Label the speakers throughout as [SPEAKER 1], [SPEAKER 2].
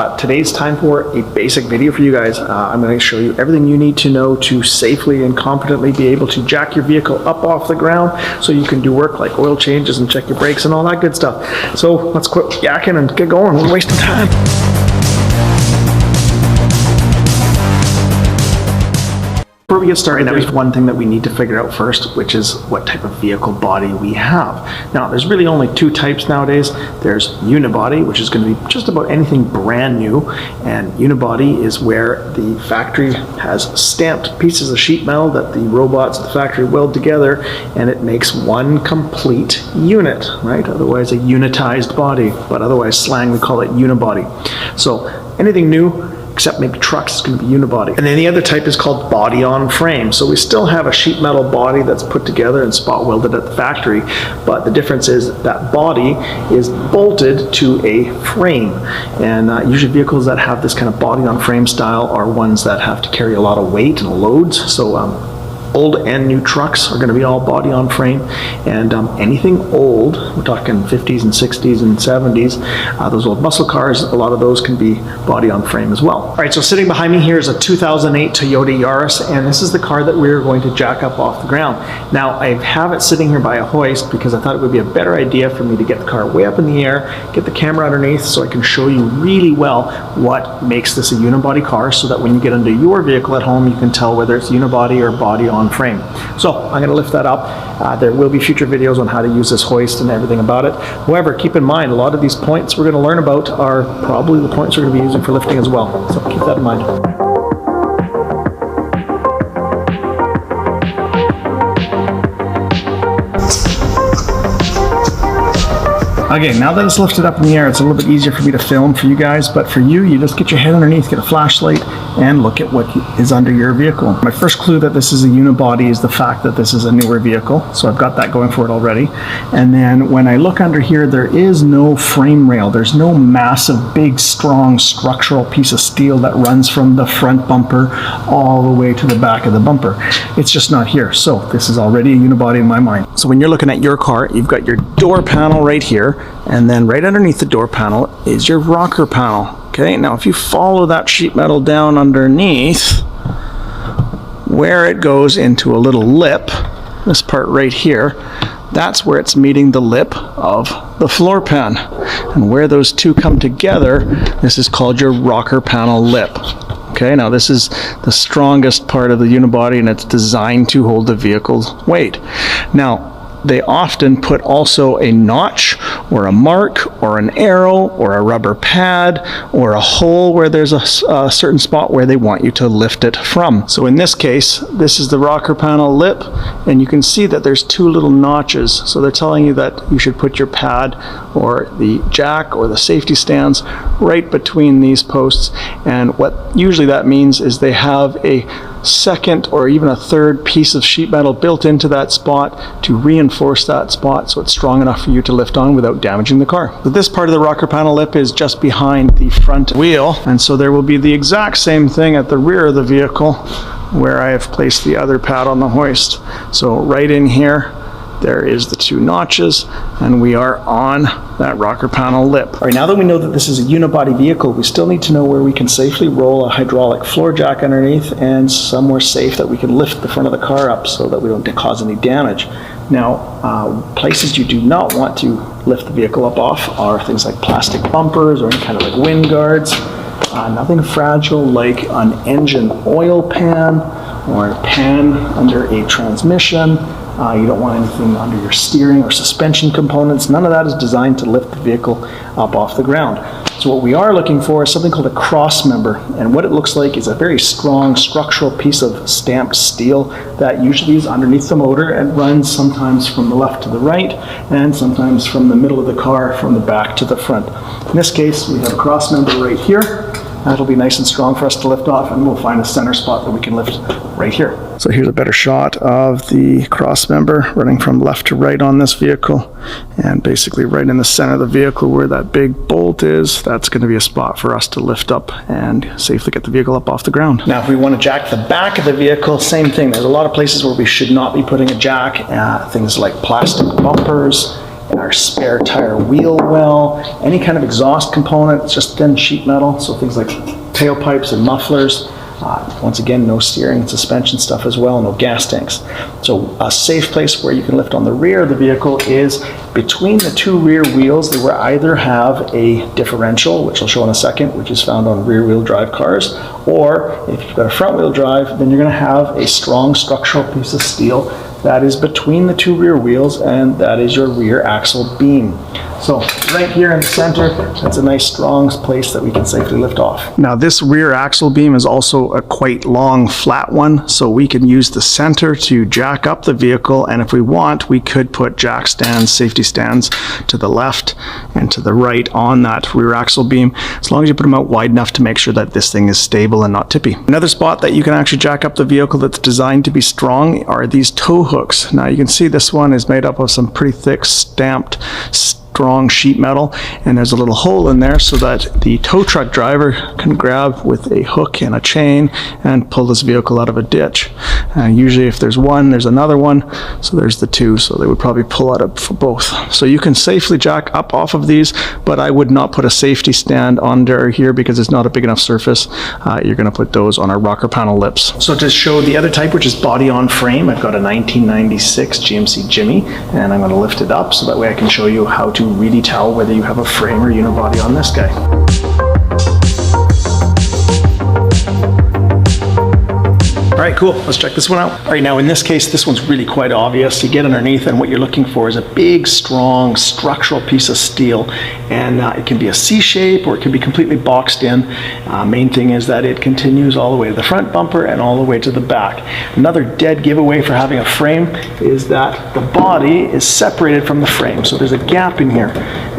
[SPEAKER 1] Today's time for a basic video for you guys. I'm going to show you everything you need to know to safely and competently be able to jack your vehicle up off the ground so you can do work like oil changes and check your brakes and all that good stuff. So let's quit yakking and get going. We're wasting time. Before we get started, there's one thing that we need to figure out first, which is what type of vehicle body we have. Now, there's really only two types nowadays. There's unibody, which is going to be just about anything brand new, and unibody is where the factory has stamped pieces of sheet metal that the robots at the factory weld together, and it makes one complete unit, right? Otherwise a unitized body, but otherwise slang we call it unibody. So anything new, except maybe trucks, is going to be unibody. And then the other type is called body on frame. So we still have a sheet metal body that's put together and spot welded at the factory, but the difference is that body is bolted to a frame. And usually vehicles that have this kind of body on frame style are ones that have to carry a lot of weight and loads. So old and new trucks are going to be all body on frame, and anything old, we're talking 50s and 60s and 70s, those old muscle cars, a lot of those can be body on frame as well. All right, so sitting behind me here is a 2008 Toyota Yaris, and this is the car that we're going to jack up off the ground. Now, I have it sitting here by a hoist because I thought it would be a better idea for me to get the car way up in the air, get the camera underneath so I can show you really well what makes this a unibody car, so that when you get into your vehicle at home, you can tell whether it's unibody or body on frame. So I'm going to lift that up. There will be future videos on how to use this hoist and everything about it. However, keep in mind, a lot of these points we're going to learn about are probably the points we're going to be using for lifting as well. So keep that in mind. Okay, now that it's lifted up in the air, it's a little bit easier for me to film for you guys, but for you, you just get your head underneath, get a flashlight, and look at what is under your vehicle. My first clue that this is a unibody is the fact that this is a newer vehicle, so I've got that going for it already. And then when I look under here, there is no frame rail. There's no massive, big, strong structural piece of steel that runs from the front bumper all the way to the back of the bumper. It's just not here, so this is already a unibody in my mind. So when you're looking at your car, you've got your door panel right here, and then right underneath the door panel is your rocker panel. Okay, now if you follow that sheet metal down underneath, where it goes into a little lip, this part right here, that's where it's meeting the lip of the floor pan. And where those two come together, this is called your rocker panel lip. Okay, now this is the strongest part of the unibody, and it's designed to hold the vehicle's weight. Now, they often put also a notch or a mark or an arrow or a rubber pad or a hole where there's a certain spot where they want you to lift it from. So in this case, this is the rocker panel lip, and you can see that there's two little notches. So they're telling you that you should put your pad or the jack or the safety stands right between these posts. And what usually that means is they have a second or even a third piece of sheet metal built into that spot to reinforce that spot so it's strong enough for you to lift on without damaging the car. But this part of the rocker panel lip is just behind the front wheel, and so there will be the exact same thing at the rear of the vehicle where I have placed the other pad on the hoist. So right in here, there is the two notches, and we are on that rocker panel lip. All right, now that we know that this is a unibody vehicle, we still need to know where we can safely roll a hydraulic floor jack underneath and somewhere safe that we can lift the front of the car up so that we don't cause any damage. Now, places you do not want to lift the vehicle up off are things like plastic bumpers or any kind of like wind guards. Nothing fragile like an engine oil pan or a pan under a transmission. You don't want anything under your steering or suspension components. None of that is designed to lift the vehicle up off the ground. So what we are looking for is something called a cross member, and what it looks like is a very strong structural piece of stamped steel that usually is underneath the motor and runs sometimes from the left to the right and sometimes from the middle of the car from the back to the front. In this case, we have a cross member right here. That'll be nice and strong for us to lift off, and we'll find a center spot that we can lift right here. So here's a better shot of the cross member running from left to right on this vehicle, and basically right in the center of the vehicle where that big bolt is, that's going to be a spot for us to lift up and safely get the vehicle up off the ground. Now if we want to jack the back of the vehicle, same thing. There's a lot of places where we should not be putting a jack, things like plastic bumpers our spare tire wheel well, any kind of exhaust component. It's just thin sheet metal, so things like tailpipes and mufflers. Once again, no steering and suspension stuff as well, no gas tanks. So a safe place where you can lift on the rear of the vehicle is between the two rear wheels. They will either have a differential, which I'll show in a second, which is found on rear wheel drive cars, or if you've got a front wheel drive, then you're going to have a strong structural piece of steel that is between the two rear wheels, and that is your rear axle beam. So right here in the center, that's a nice strong place that we can safely lift off. Now this rear axle beam is also a quite long flat one, so we can use the center to jack up the vehicle, and if we want, we could put jack stands, safety stands to the left and to the right on that rear axle beam, as long as you put them out wide enough to make sure that this thing is stable and not tippy. Another spot that you can actually jack up the vehicle that's designed to be strong are these tow hooks. Now you can see this one is made up of some pretty thick stamped strong sheet metal, and there's a little hole in there so that the tow truck driver can grab with a hook and a chain and pull this vehicle out of a ditch. Usually if there's one, there's another one, so there's the two, so they would probably pull out for both. So you can safely jack up off of these, but I would not put a safety stand under here because it's not a big enough surface. You're going to put those on our rocker panel lips. So to show the other type, which is body on frame, I've got a 1996 GMC Jimmy, and I'm going to lift it up so that way I can show you how to really tell whether you have a frame or unibody on this guy. All right, cool, let's check this one out. All right, now in this case, this one's really quite obvious. You get underneath and what you're looking for is a big, strong, structural piece of steel. And it can be a C shape or it can be completely boxed in. Main thing is that it continues all the way to the front bumper and all the way to the back. Another dead giveaway for having a frame is that the body is separated from the frame. So there's a gap in here.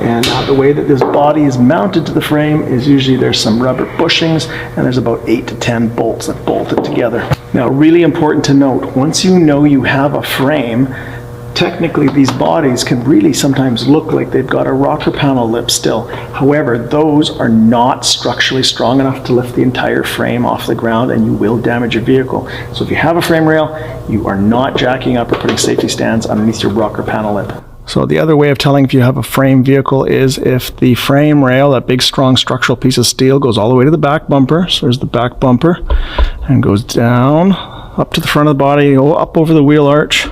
[SPEAKER 1] And the way that this body is mounted to the frame is usually there's some rubber bushings and there's about 8 to 10 bolts that bolt it together. Now, really important to note, once you know you have a frame, technically these bodies can really sometimes look like they've got a rocker panel lip still. However, those are not structurally strong enough to lift the entire frame off the ground, and you will damage your vehicle. So if you have a frame rail, you are not jacking up or putting safety stands underneath your rocker panel lip. So the other way of telling if you have a frame vehicle is if the frame rail, that big strong structural piece of steel, goes all the way to the back bumper. So there's the back bumper and goes down up to the front of the body, up over the wheel arch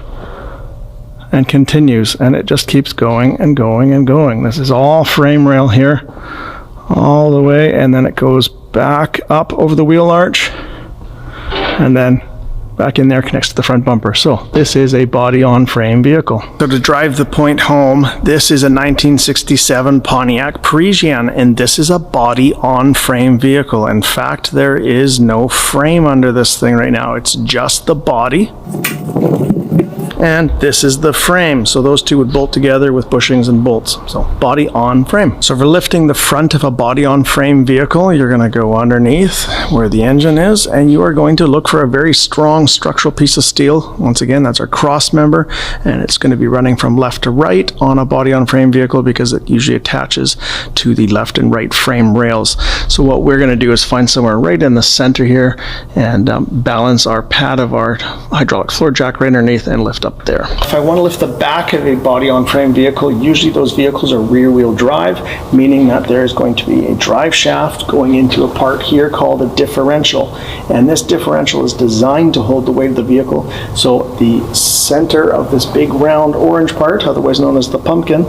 [SPEAKER 1] and continues, and it just keeps going and going and going. This is all frame rail here all the way, and then it goes back up over the wheel arch and then back in there, connects to the front bumper. So this is a body on frame vehicle. So to drive the point home, this is a 1967 Pontiac Parisienne, and this is a body on frame vehicle. In fact, there is no frame under this thing right now. It's just the body. And this is the frame. So those two would bolt together with bushings and bolts. So body on frame. So for lifting the front of a body on frame vehicle, you're going to go underneath where the engine is, and you are going to look for a very strong structural piece of steel. Once again, that's our cross member, and it's going to be running from left to right on a body on frame vehicle because it usually attaches to the left and right frame rails. So what we're going to do is find somewhere right in the center here and balance our pad of our hydraulic floor jack right underneath and lift up there. If I want to lift the back of a body on frame vehicle, usually those vehicles are rear wheel drive, meaning that there is going to be a drive shaft going into a part here called a differential, and this differential is designed to hold the weight of the vehicle. So the center of this big round orange part, otherwise known as the pumpkin,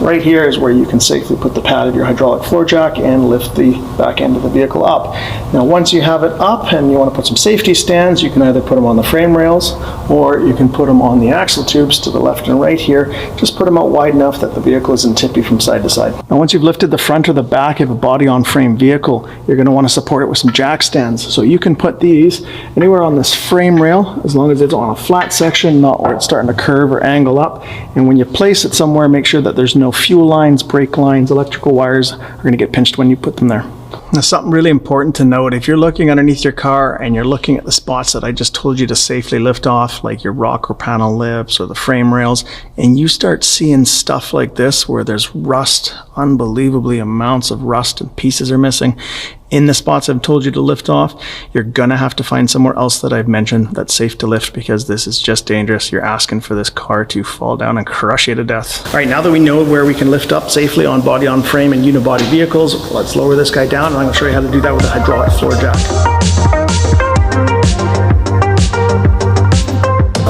[SPEAKER 1] right here is where you can safely put the pad of your hydraulic floor jack and lift the back end of the vehicle up. Now once you have it up and you want to put some safety stands, you can either put them on the frame rails or you can put them on the axle tubes to the left and right here. Just put them out wide enough that the vehicle isn't tippy from side to side. Now once you've lifted the front or the back of a body on frame vehicle, you're going to want to support it with some jack stands. So you can put these anywhere on this frame rail as long as it's on a flat section, not where it's starting to curve or angle up. And when you place it somewhere, make sure that there's no fuel lines, brake lines, electrical wires are going to get pinched when you put them there. Now, something really important to note, if you're looking underneath your car and you're looking at the spots that I just told you to safely lift off, like your rocker panel lips or the frame rails, and you start seeing stuff like this where there's rust, unbelievably amounts of rust and pieces are missing in the spots I've told you to lift off, you're gonna have to find somewhere else that I've mentioned that's safe to lift, because this is just dangerous. You're asking for this car to fall down and crush you to death. All right, now that we know where we can lift up safely on body on frame and unibody vehicles, let's lower this guy down, and I'm gonna show you how to do that with a hydraulic floor jack.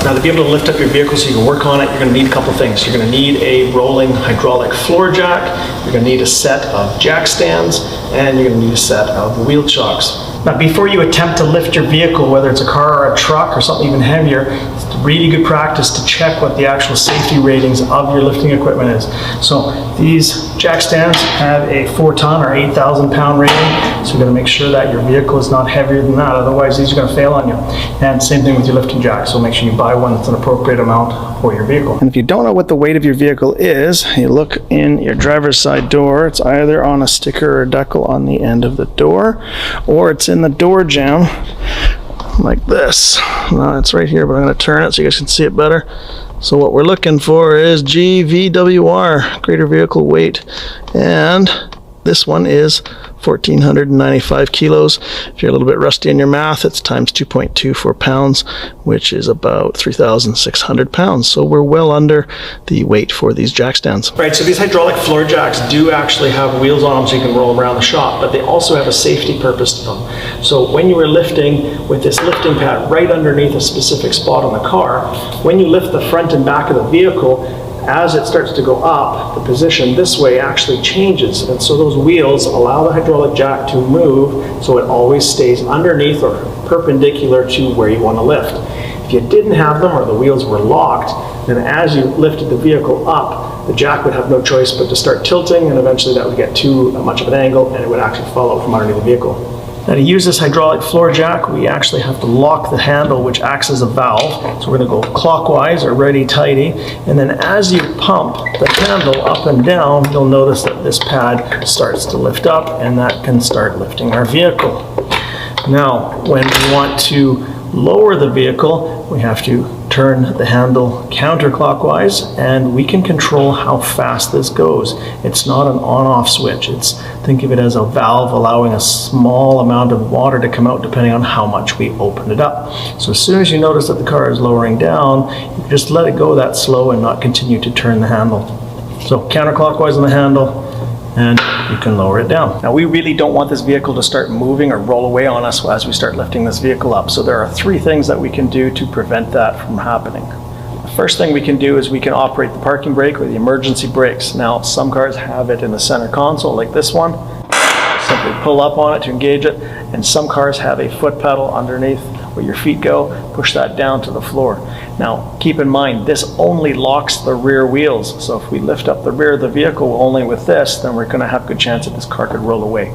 [SPEAKER 1] Now, to be able to lift up your vehicle so you can work on it, you're going to need a couple things. You're going to need a rolling hydraulic floor jack, you're going to need a set of jack stands, and you're going to need a set of wheel chocks. Now, before you attempt to lift your vehicle, whether it's a car or a truck or something even heavier, it's really good practice to check what the actual safety ratings of your lifting equipment is. So these jack stands have a 4-ton or 8,000 pound rating, so you're going to make sure that your vehicle is not heavier than that, otherwise these are going to fail on you. And same thing with your lifting jack, so make sure you buy one that's an appropriate amount for your vehicle. And if you don't know what the weight of your vehicle is, you look in your driver's side door. It's either on a sticker or a decal on the end of the door, or it's in the door jamb like this. No, it's right here, but I'm going to turn it so you guys can see it better. So what we're looking for is GVWR, greater vehicle weight, and this one is 1,495 kilos. If you're a little bit rusty in your math, it's times 2.24 pounds, which is about 3,600 pounds. So we're well under the weight for these jack stands. Right, so these hydraulic floor jacks do actually have wheels on them so you can roll around the shop, but they also have a safety purpose to them. So when you are lifting with this lifting pad right underneath a specific spot on the car, when you lift the front and back of the vehicle, as it starts to go up, the position this way actually changes, and so those wheels allow the hydraulic jack to move so it always stays underneath or perpendicular to where you want to lift. If you didn't have them or the wheels were locked, then as you lifted the vehicle up, the jack would have no choice but to start tilting, and eventually that would get too much of an angle and it would actually fall out from underneath the vehicle. Now, to use this hydraulic floor jack, we actually have to lock the handle, which acts as a valve. So we're going to go clockwise or righty-tighty, and then as you pump the handle up and down, you'll notice that this pad starts to lift up, and that can start lifting our vehicle. Now, when we want to lower the vehicle, we have to turn the handle counterclockwise, and we can control how fast this goes. It's not an on-off switch. Think of it as a valve allowing a small amount of water to come out depending on how much we open it up. So as soon as you notice that the car is lowering down, you can just let it go that slow and not continue to turn the handle. So counterclockwise on the handle, and you can lower it down. Now, we really don't want this vehicle to start moving or roll away on us as we start lifting this vehicle up. So there are 3 things that we can do to prevent that from happening. The first thing we can do is we can operate the parking brake or the emergency brakes. Now, some cars have it in the center console like this one. Simply pull up on it to engage it, and some cars have a foot pedal underneath where your feet go. Push that down to the floor. Now, keep in mind, this only locks the rear wheels. So if we lift up the rear of the vehicle only with this, then we're going to have a good chance that this car could roll away.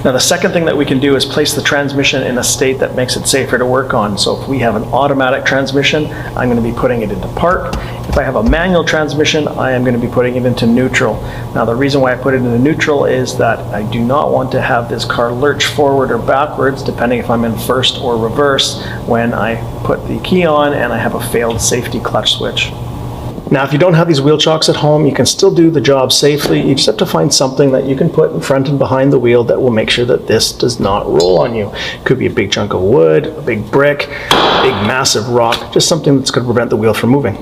[SPEAKER 1] Now, the second thing that we can do is place the transmission in a state that makes it safer to work on. So if we have an automatic transmission, I'm going to be putting it into park. If I have a manual transmission, I am going to be putting it into neutral. Now, the reason why I put it into neutral is that I do not want to have this car lurch forward or backwards, depending if I'm in first or reverse, when I put the key on and I have a failed safety clutch switch. Now, if you don't have these wheel chocks at home, you can still do the job safely. You just have to find something that you can put in front and behind the wheel that will make sure that this does not roll on you. It could be a big chunk of wood, a big brick, a big massive rock, just something that's going to prevent the wheel from moving.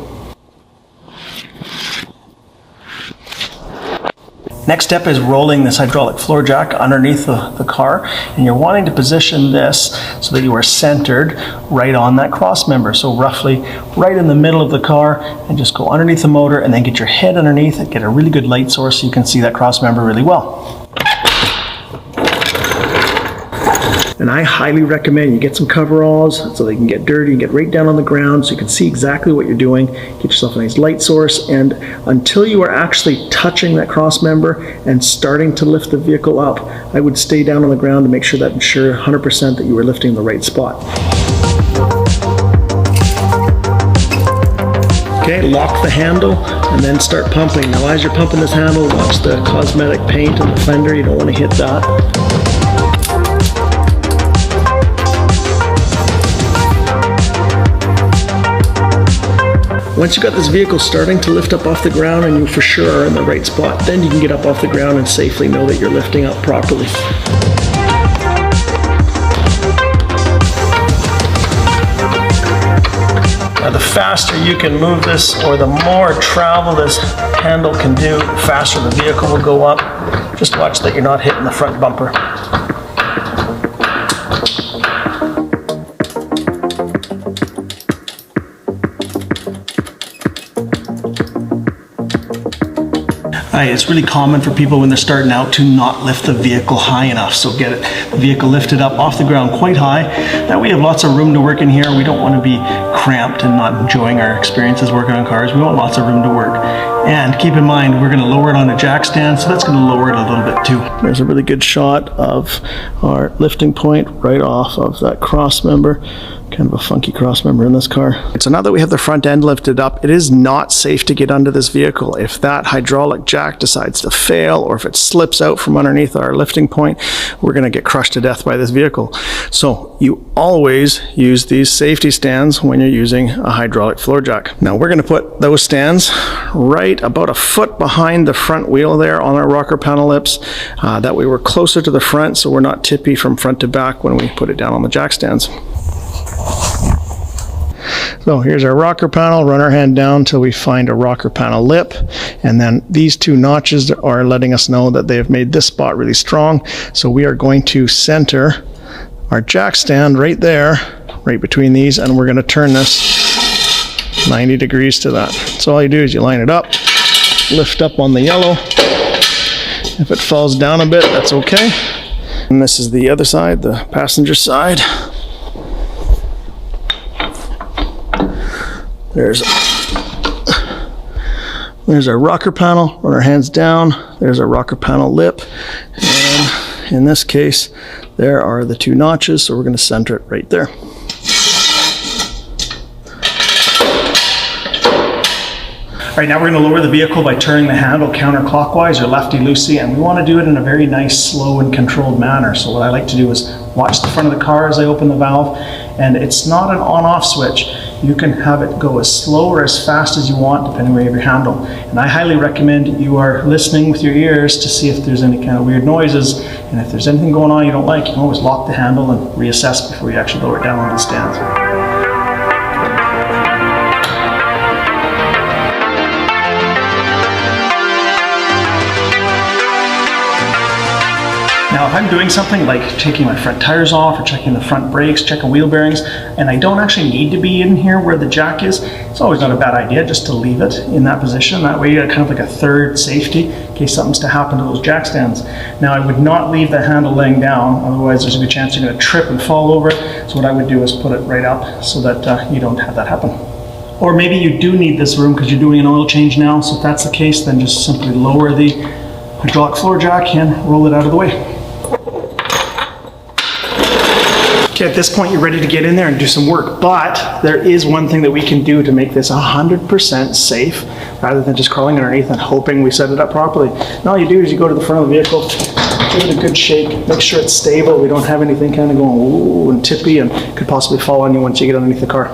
[SPEAKER 1] Next step is rolling this hydraulic floor jack underneath the car, and you're wanting to position this so that you are centered right on that cross member. So roughly right in the middle of the car, and just go underneath the motor and then get your head underneath it, get a really good light source so you can see that cross member really well. And I highly recommend you get some coveralls so they can get dirty and get right down on the ground so you can see exactly what you're doing. Get yourself a nice light source, and until you are actually touching that cross member and starting to lift the vehicle up, I would stay down on the ground to make sure that ensure 100% that you are lifting the right spot. Okay, lock the handle and then start pumping. Now, as you're pumping this handle, watch the cosmetic paint on the fender. You don't want to hit that. Once you got this vehicle starting to lift up off the ground and you for sure are in the right spot, then you can get up off the ground and safely know that you're lifting up properly. Now the faster you can move this, or the more travel this handle can do, the faster the vehicle will go up. Just watch that you're not hitting the front bumper. It's really common for people when they're starting out to not lift the vehicle high enough. So get the vehicle lifted up off the ground quite high. That way we have lots of room to work in here. We don't want to be cramped and not enjoying our experiences working on cars. We want lots of room to work. And keep in mind, we're going to lower it on a jack stand, so that's going to lower it a little bit too. There's a really good shot of our lifting point right off of that cross member. Kind of a funky cross member in this car. So now that we have the front end lifted up, it is not safe to get under this vehicle. If that hydraulic jack decides to fail, or if it slips out from underneath our lifting point, we're going to get crushed to death by this vehicle. So you always use these safety stands when you're using a hydraulic floor jack. Now we're going to put those stands right about a foot behind the front wheel there on our rocker panel lips. That way we're closer to the front, so we're not tippy from front to back when we put it down on the jack stands. So here's our rocker panel. Run our hand down till we find a rocker panel lip, and then these two notches are letting us know that they have made this spot really strong. So we are going to center our jack stand right there, right between these, and we're going to turn this 90 degrees to that. So all you do is you line it up, lift up on the yellow. If it falls down a bit, that's okay. And this is the other side, the passenger side. There's our rocker panel. Run our hands down. There's our rocker panel lip. And in this case, there are the two notches, so we're going to center it right there. All right, now we're going to lower the vehicle by turning the handle counterclockwise or lefty-loosey, and we want to do it in a very nice, slow and controlled manner. So what I like to do is watch the front of the car as I open the valve, and it's not an on-off switch. You can have it go as slow or as fast as you want, depending where you have your handle. And I highly recommend you are listening with your ears to see if there's any kind of weird noises, and if there's anything going on you don't like, you can always lock the handle and reassess before you actually lower it down onto the stands. Now, if I'm doing something like taking my front tires off or checking the front brakes, checking wheel bearings, and I don't actually need to be in here where the jack is, it's always not a bad idea just to leave it in that position. That way you got kind of like a third safety in case something's to happen to those jack stands. Now, I would not leave the handle laying down, otherwise there's a good chance you're going to trip and fall over it. So what I would do is put it right up so that you don't have that happen. Or maybe you do need this room because you're doing an oil change now. So if that's the case, then just simply lower the hydraulic floor jack and roll it out of the way. Okay, at this point you're ready to get in there and do some work, but there is one thing that we can do to make this 100% safe rather than just crawling underneath and hoping we set it up properly. And all you do is you go to the front of the vehicle, give it a good shake, make sure it's stable, we don't have anything kind of going ooh and tippy and could possibly fall on you once you get underneath the car.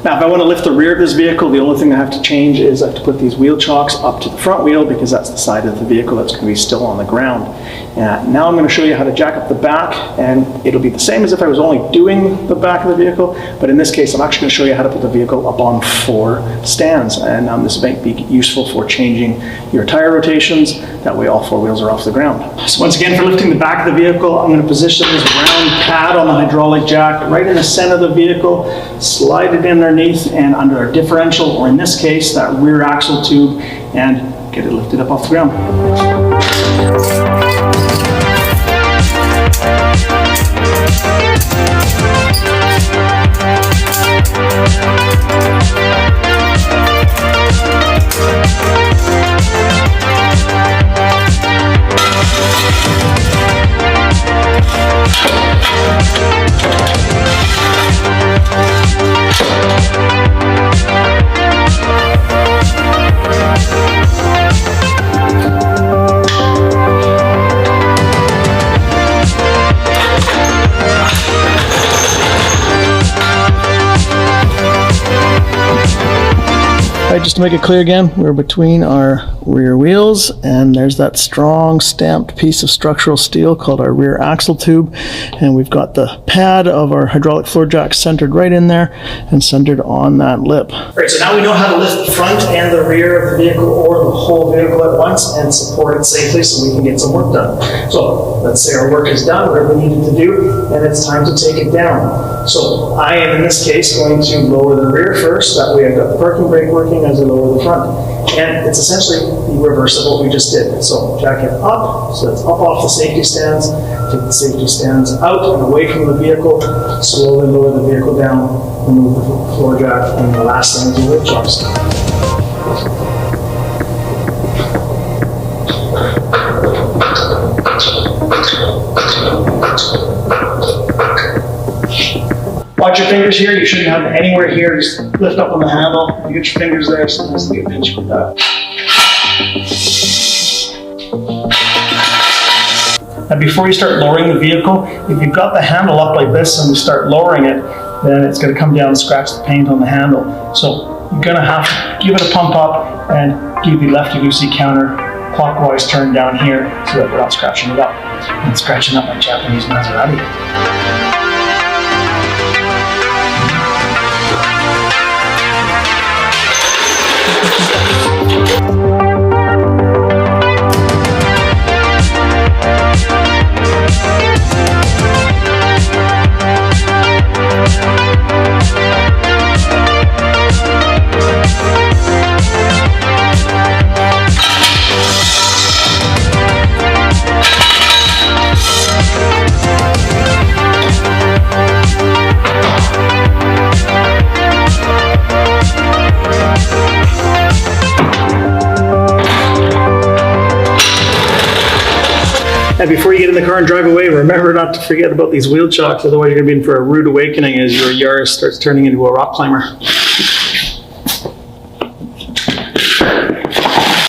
[SPEAKER 1] Now, if I want to lift the rear of this vehicle, the only thing I have to change is I have to put these wheel chocks up to the front wheel because that's the side of the vehicle that's going to be still on the ground. Now I'm going to show you how to jack up the back, and it'll be the same as if I was only doing the back of the vehicle, but in this case I'm actually going to show you how to put the vehicle up on 4 stands, and this might be useful for changing your tire rotations. That way all 4 wheels are off the ground. So once again, for lifting the back of the vehicle, I'm going to position this round pad on the hydraulic jack right in the center of the vehicle, slide it in underneath and under our differential, or in this case, that rear axle tube, and get it lifted up off the ground. right, just to make it clear again, we're between our rear wheels, and there's that strong stamped piece of structural steel called our rear axle tube, and we've got the pad of our hydraulic floor jack centered right in there and centered on that lip. All right, so now we know how to lift the front and the rear of the vehicle or the whole vehicle at once and support it safely so we can get some work done. So let's say our work is done, whatever we needed to do, and it's time to take it down. So I am, in this case, going to lower the rear first. That way I've got the parking brake working as I lower the front. And it's essentially the reverse of what we just did. So jack it up, so it's up off the safety stands, take the safety stands out and away from the vehicle, slowly lower the vehicle down, remove the floor jack, and the last thing is the wheel chocks. Watch your fingers here. You shouldn't have anywhere here. Just lift up on the handle. You get your fingers there. Sometimes you get pinched with that. And before you start lowering the vehicle, if you've got the handle up like this and you start lowering it, then it's going to come down and scratch the paint on the handle. So you're going to have to give it a pump up and give the left UC counter clockwise turn down here so that we're not scratching it up and scratching up like Japanese Maserati. And before you get in the car and drive away, remember not to forget about these wheel chocks, otherwise you're going to be in for a rude awakening as your Yaris starts turning into a rock climber.